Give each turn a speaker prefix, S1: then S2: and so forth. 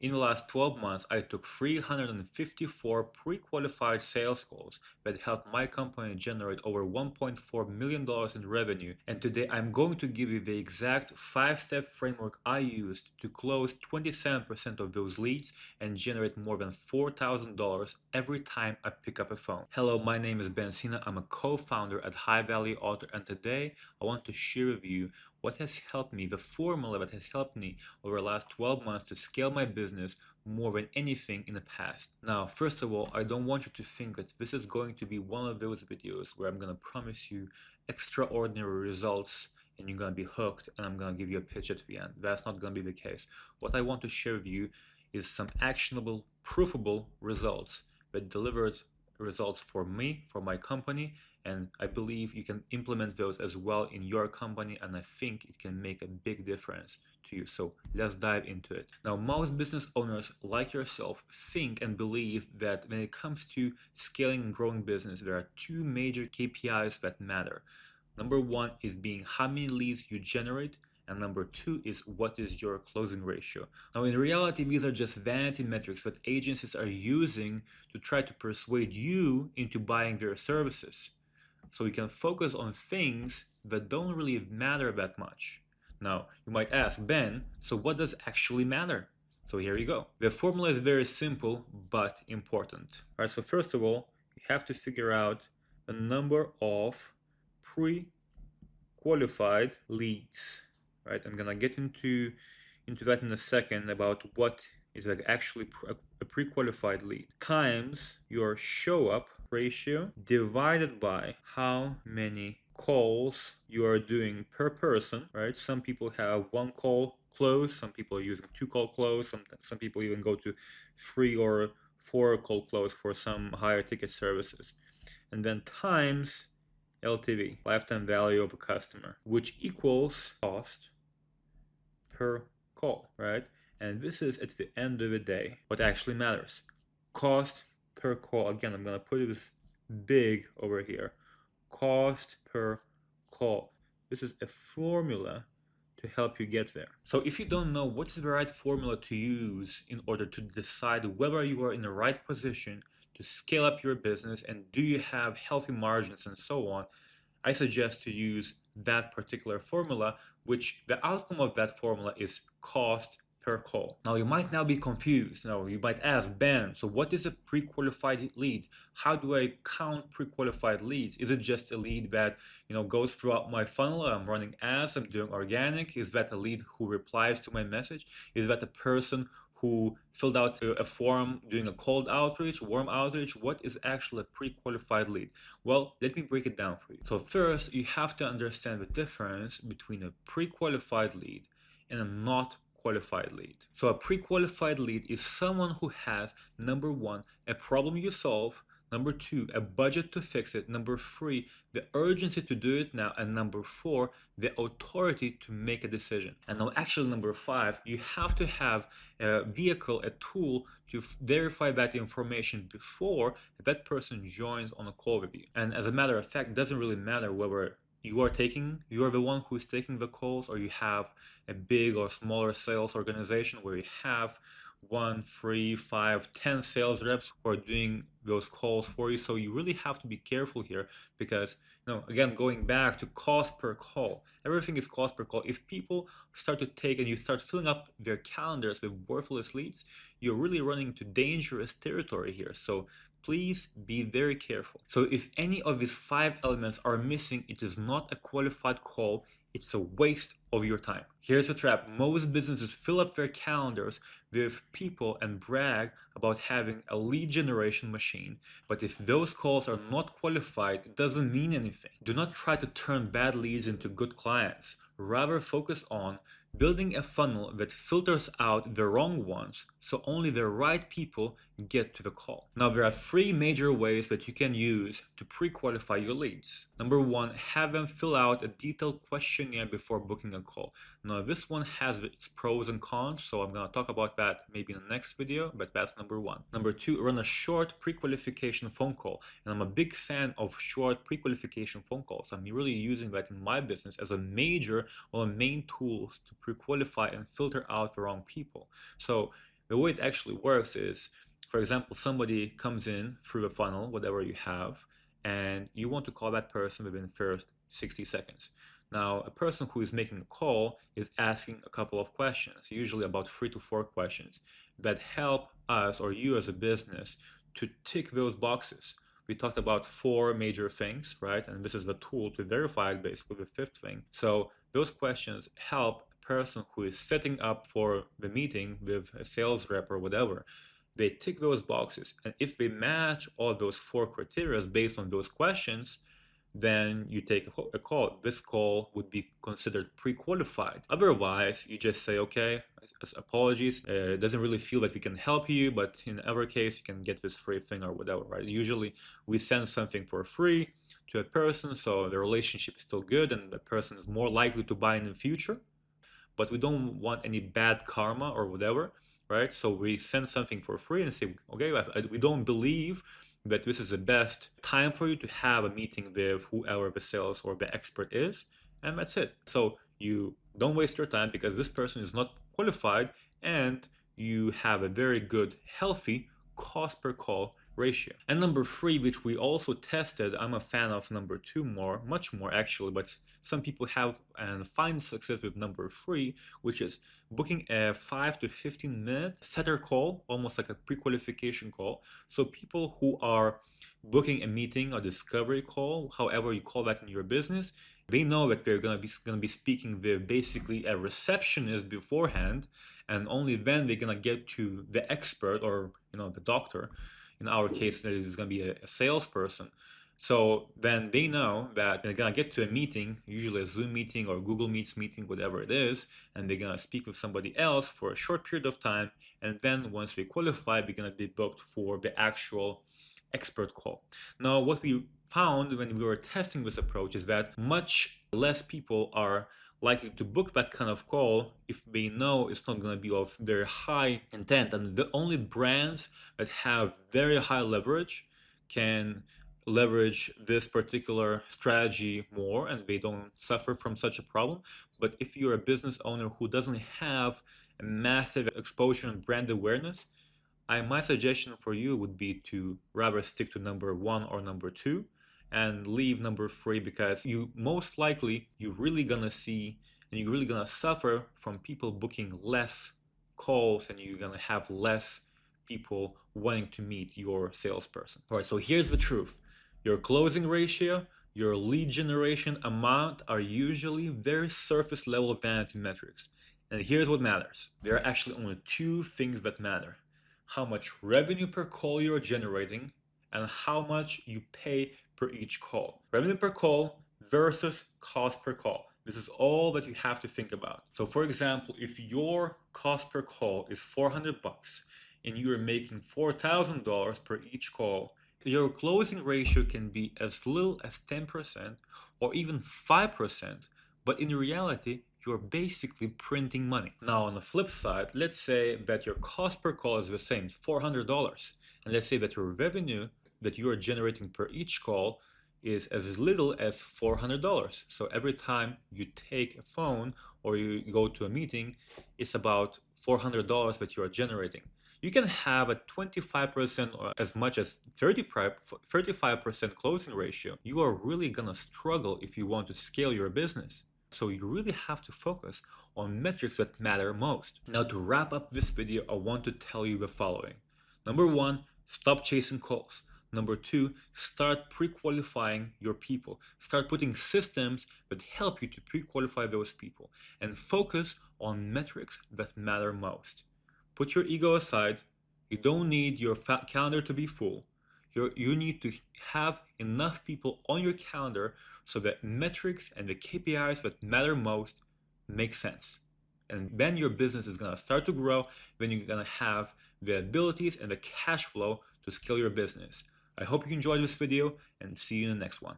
S1: In the last 12 months, I took 354 pre-qualified sales calls that helped my company generate over $1.4 million in revenue. And today I'm going to give you the exact 5-step framework I used to close 27% of those leads and generate more than $4,000 every time I pick up a phone. Hello, my name is Ben Sina. I'm a co-founder at High Value Author, and today I want to share with you what has helped me, the formula that has helped me over the last 12 months to scale my business more than anything in the past. Now, first of all, I don't want you to think that this is going to be one of those videos where I'm going to promise you extraordinary results and you're going to be hooked and I'm going to give you a pitch at the end. That's not going to be the case. What I want to share with you is some actionable, proofable results that delivered results for me, for my company, and I believe you can implement those as well in your company, and I think it can make a big difference to you. So let's dive into it. Now, most business owners like yourself think and believe that when it comes to scaling and growing business, there are two major KPIs that matter. Number one is being how many leads you generate, and number two is what is your closing ratio. Now, in reality, these are just vanity metrics that agencies are using to try to persuade you into buying their services. So we can focus on things that don't really matter that much. Now, you might ask, Ben, so what does actually matter? So here you go. The formula is very simple but important. All right, so first of all, you have to figure out the number of pre-qualified leads. Right, I'm gonna get into that in a second about what is like actually a pre-qualified lead times your show up ratio divided by how many calls you are doing per person, right? Some people have one call close, some people are using 2 call close, some people even go to 3 or 4 call close for some higher ticket services, and then times LTV, lifetime value of a customer, which equals cost per call, right? And this is at the end of the day what actually matters. Cost per call. Again, I'm gonna put this big over here. Cost per call. This is a formula to help you get there. So if you don't know what's the right formula to use in order to decide whether you are in the right position to scale up your business and do you have healthy margins and so on, I suggest to use that particular formula, which the outcome of that formula is cost per call. Now you might now be confused. Now you might ask, Ben, so what is a pre-qualified lead? How do I count pre-qualified leads? Is it just a lead that goes throughout my funnel? I'm running ads, I'm doing organic. Is that a lead who replies to my message? Is that a person who filled out a form doing a cold outreach, warm outreach? What is actually a pre-qualified lead? Well, let me break it down for you. So first, you have to understand the difference between a pre-qualified lead and a not qualified lead. So a pre-qualified lead is someone who has, number one, a problem you solve, number two, a budget to fix it, number three, the urgency to do it now, and number four, the authority to make a decision. And now actually number five, you have to have a vehicle, a tool to verify that information before that person joins on a call with you. And as a matter of fact, it doesn't really matter whether you are the one who is taking the calls, or you have a big or smaller sales organization where you have 1, 3, 5, 10 sales reps who are doing those calls for you. So you really have to be careful here because, again, going back to cost per call, everything is cost per call. If people start to take and you start filling up their calendars with worthless leads, you're really running into dangerous territory here. So please be very careful. So if any of these 5 elements are missing, it is not a qualified call. It's a waste of your time. Here's the trap. Most businesses fill up their calendars with people and brag about having a lead generation machine. But if those calls are not qualified, it doesn't mean anything. Do not try to turn bad leads into good clients. Rather focus on building a funnel that filters out the wrong ones so only the right people get to the call. Now, there are 3 major ways that you can use to pre-qualify your leads. Number 1, have them fill out a detailed questionnaire before booking a call. Now, this one has its pros and cons, so I'm going to talk about that maybe in the next video, but that's number 1. Number 2, run a short pre-qualification phone call. And I'm a big fan of short pre-qualification phone calls. I'm really using that in my business as a major or main tools to pre-qualify and filter out the wrong people. So The way it actually works is, for example, somebody comes in through the funnel, whatever you have, and you want to call that person within the first 60 seconds. Now, a person who is making a call is asking a couple of questions, usually about 3 to 4 questions, that help us or you as a business to tick those boxes. We talked about 4 major things, right? And this is the tool to verify it, basically the 5th thing. So those questions help a person who is setting up for the meeting with a sales rep or whatever. They tick those boxes. And if they match all those 4 criteria based on those questions, then you take a call. This call would be considered pre-qualified. Otherwise, you just say, okay, apologies, it doesn't really feel that we can help you, but in our case, you can get this free thing or whatever, right? Usually, we send something for free to a person, so the relationship is still good and the person is more likely to buy in the future, but we don't want any bad karma or whatever, right? So we send something for free and say, okay, we don't believe that this is the best time for you to have a meeting with whoever the sales or the expert is, and that's it. So you don't waste your time because this person is not qualified, and you have a very good, healthy cost per call ratio. And number 3, which we also tested, I'm a fan of number 2 much more actually, but some people have and find success with number 3, which is booking a 5 to 15 minute setter call, almost like a pre-qualification call. So people who are booking a meeting or discovery call, however you call that in your business, they know that they're going to be speaking with basically a receptionist beforehand, and only then they're going to get to the expert or the doctor. In our case, there is going to be a salesperson. So then they know that they're going to get to a meeting, usually a Zoom meeting or Google Meets meeting, whatever it is, and they're going to speak with somebody else for a short period of time. And then once we qualify, we're going to be booked for the actual expert call. Now, what we found when we were testing this approach is that much less people are likely to book that kind of call if they know it's not going to be of very high intent. And the only brands that have very high leverage can leverage this particular strategy more, and they don't suffer from such a problem. But if you're a business owner who doesn't have a massive exposure and brand awareness, my suggestion for you would be to rather stick to number 1 or number 2 and leave number 3, because you're really gonna see and you're really gonna suffer from people booking less calls, and you're gonna have less people wanting to meet your salesperson. All right, so here's the truth. Your closing ratio, your lead generation amount are usually very surface level vanity metrics. And here's what matters. There are actually only 2 things that matter: how much revenue per call you're generating and how much you pay per each call. Revenue per call versus cost per call. This is all that you have to think about. So for example, if your cost per call is $400 and you're making $4,000 per each call, your closing ratio can be as little as 10% or even 5%, but in reality, you're basically printing money. Now, on the flip side, let's say that your cost per call is the same, it's $400. And let's say that your revenue that you are generating per each call is as little as $400. So every time you take a phone or you go to a meeting, it's about $400 that you are generating. You can have a 25% or as much as 35% closing ratio. You are really gonna struggle if you want to scale your business. So you really have to focus on metrics that matter most. Now, to wrap up this video, I want to tell you the following. Number 1, stop chasing calls. Number 2, start pre-qualifying your people. Start putting systems that help you to pre-qualify those people, and focus on metrics that matter most. Put your ego aside. You don't need your calendar to be full. You need to have enough people on your calendar so that metrics and the KPIs that matter most make sense. And then your business is going to start to grow. Then you're going to have the abilities and the cash flow to scale your business. I hope you enjoyed this video, and see you in the next one.